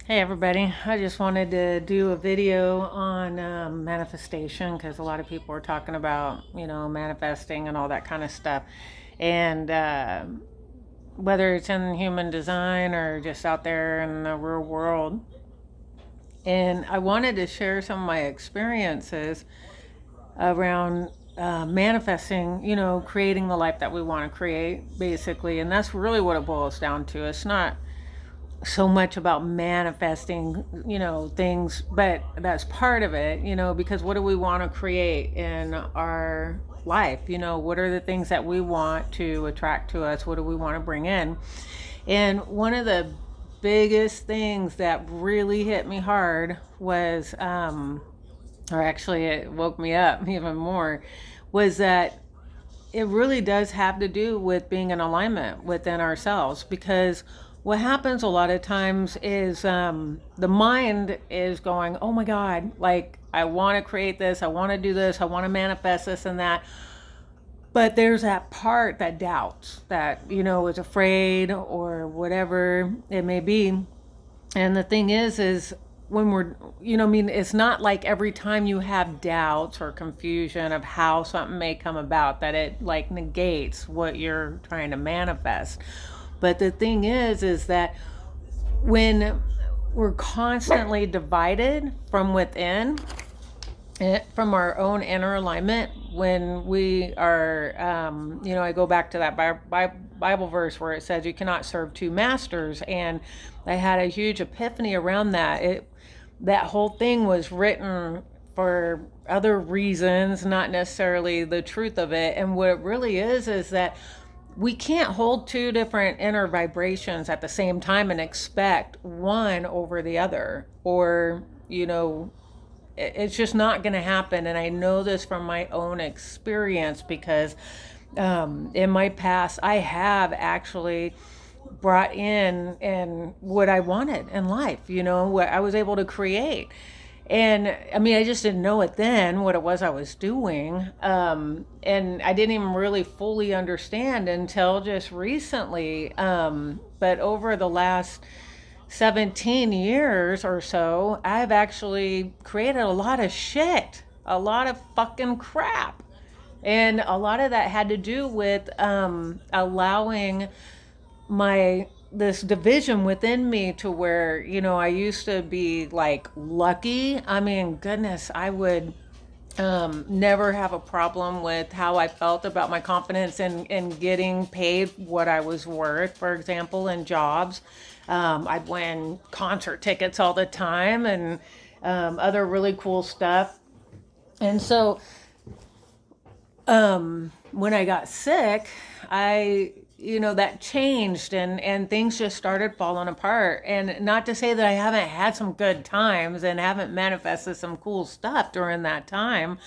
Hey everybody, I just wanted to do a video on manifestation because a lot of people are talking about, manifesting and all that kind of stuff. And whether it's in human design or just out there in the real world. And I wanted to share some of my experiences around manifesting, creating the life that we want to create, basically. And that's really what it boils down to. It's not so much about manifesting, things, but that's part of it, because what do we want to create in our life? What are the things that we want to attract to us? What do we want to bring in? And one of the biggest things that really hit me hard was, or actually it woke me up even more, was that it really does have to do with being in alignment within ourselves, because what happens a lot of times is the mind is going, oh my God, like I want to create this, I want to do this, I want to manifest this and that. But there's that part that doubts, that, is afraid or whatever it may be. And the thing is when we're, it's not like every time you have doubts or confusion of how something may come about that it like negates what you're trying to manifest. But the thing is that when we're constantly divided from within, from our own inner alignment, when we are, I go back to that Bible verse where it says you cannot serve two masters. And I had a huge epiphany around that. That whole thing was written for other reasons, not necessarily the truth of it. And what it really is that we can't hold two different inner vibrations at the same time and expect one over the other, or, it's just not going to happen. And I know this from my own experience because in my past, I have actually brought in and what I wanted in life, what I was able to create. And I mean, I just didn't know it then, what it was I was doing. And I didn't even really fully understand until just recently. But over the last 17 years or so, I've actually created a lot of shit, a lot of fucking crap. And a lot of that had to do with allowing my this division within me, to where, I used to be like lucky. I mean, goodness, I would never have a problem with how I felt about my confidence in getting paid what I was worth, for example, in jobs. I'd win concert tickets all the time and other really cool stuff. And so when I got sick, that changed, and things just started falling apart. And not to say that I haven't had some good times and haven't manifested some cool stuff during that time,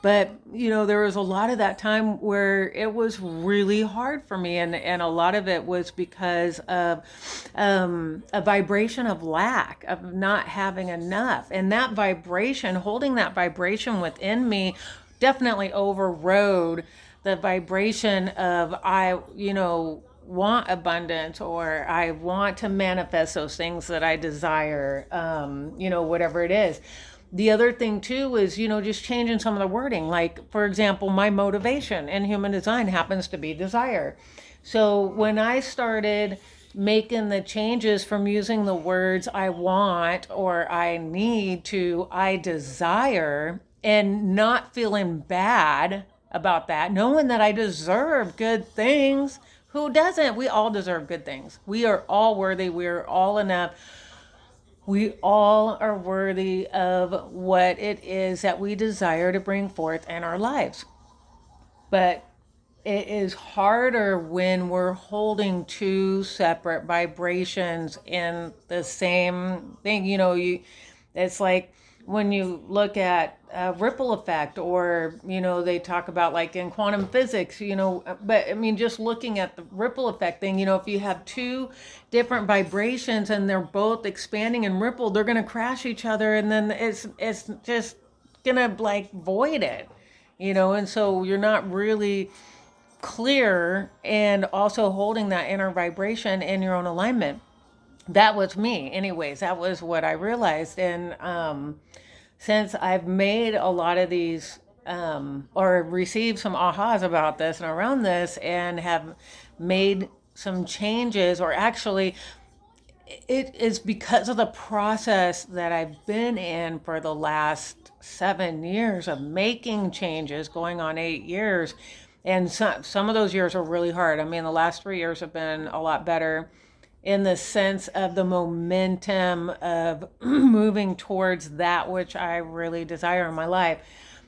but, there was a lot of that time where it was really hard for me. And a lot of it was because of a vibration of lack, of not having enough. And that vibration, holding that vibration within me, definitely overrode the vibration of want abundance, or I want to manifest those things that I desire, whatever it is. The other thing too is, just changing some of the wording. Like, for example, my motivation in human design happens to be desire. So when I started making the changes from using the words I want or I need to I desire, and not feeling bad about that, knowing that I deserve good things. Who doesn't? We all deserve good things. We are all worthy. We are all enough. We all are worthy of what it is that we desire to bring forth in our lives. But it is harder when we're holding two separate vibrations in the same thing. It's like when you look at a ripple effect, or, they talk about like in quantum physics, but I mean, just looking at the ripple effect thing, if you have two different vibrations and they're both expanding and ripple, they're going to crash each other. And then it's just going to like void it, and so you're not really clear and also holding that inner vibration in your own alignment. that was me. Anyways, that was what I realized. And since I've made a lot of these or received some ahas about this and around this and have made some changes, or actually it is because of the process that I've been in for the last 7 years of making changes, going on 8 years. And some of those years are really hard. I mean, the last 3 years have been a lot better in the sense of the momentum of moving towards that which I really desire in my life.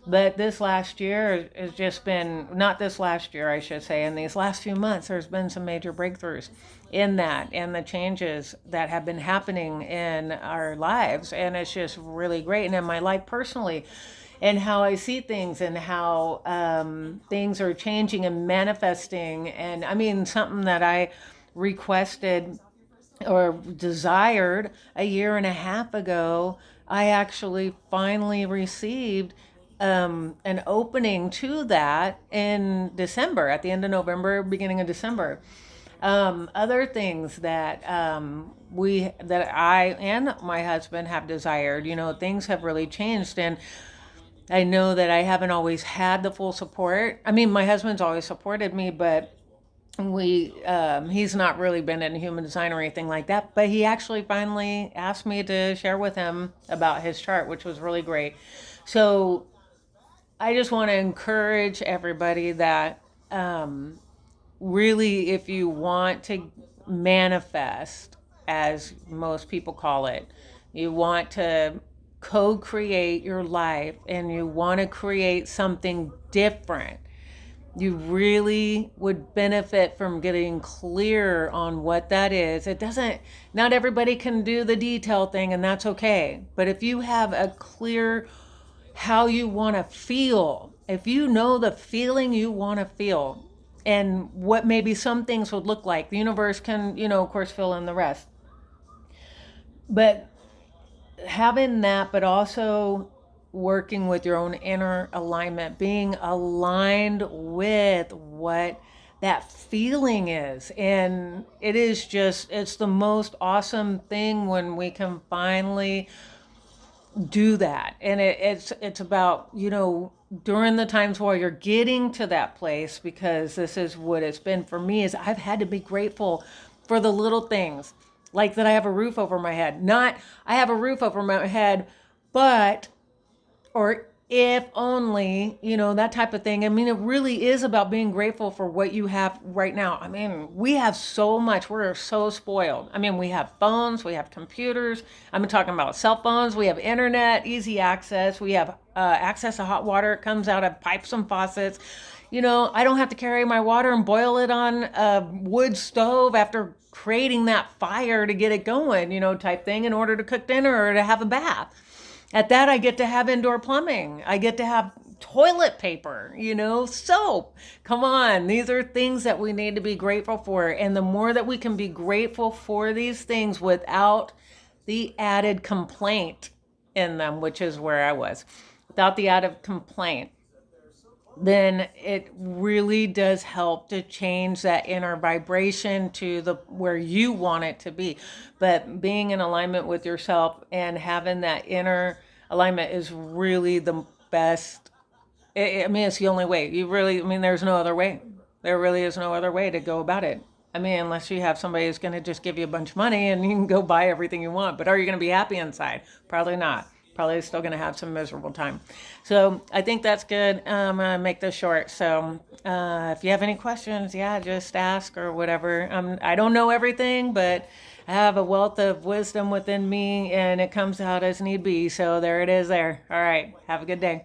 But this last year has just been, not this last year, I should say, in these last few months, there's been some major breakthroughs in that and the changes that have been happening in our lives. And it's just really great. And in my life personally, and how I see things and how things are changing and manifesting. And I mean, something that I requested or desired a year and a half ago, I actually finally received an opening to that in December, at the end of November, beginning of December. Other things that that I and my husband have desired, things have really changed, and I know that I haven't always had the full support. I mean, my husband's always supported me, but he's not really been in human design or anything like that, but he actually finally asked me to share with him about his chart, which was really great. So I just want to encourage everybody that really, if you want to manifest, as most people call it, you want to co-create your life and you want to create something different, you really would benefit from getting clear on what that is. It doesn't, not everybody can do the detail thing, and that's okay. But if you have a clear how you want to feel, if you know the feeling you want to feel and what maybe some things would look like, the universe can, of course, fill in the rest. But having that, but also working with your own inner alignment, being aligned with what that feeling is. And it is just, it's the most awesome thing when we can finally do that. And it's about, during the times while you're getting to that place, because this is what it's been for me, is I've had to be grateful for the little things, like that I have a roof over my head. Not I have a roof over my head, but, or if only, that type of thing. I mean, it really is about being grateful for what you have right now. I mean, we have so much. We're so spoiled. I mean, we have phones, we have computers. I'm talking about cell phones. We have internet, easy access. We have access to hot water. It comes out of pipes and faucets. I don't have to carry my water and boil it on a wood stove after creating that fire to get it going, type thing, in order to cook dinner or to have a bath. At that, I get to have indoor plumbing. I get to have toilet paper, soap. Come on. These are things that we need to be grateful for. And the more that we can be grateful for these things without the added complaint in them, which is where I was, without the added complaint, then it really does help to change that inner vibration to the where you want it to be. But being in alignment with yourself and having that inner alignment is really the best. I mean, it's the only way. There's no other way. There really is no other way to go about it. I mean, unless you have somebody who's going to just give you a bunch of money and you can go buy everything you want. But are you going to be happy inside? Probably not. Probably still going to have some miserable time. So I think that's good. I'm going to make this short. So if you have any questions, just ask or whatever. I don't know everything, but I have a wealth of wisdom within me, and it comes out as need be. So there it is there. All right. Have a good day.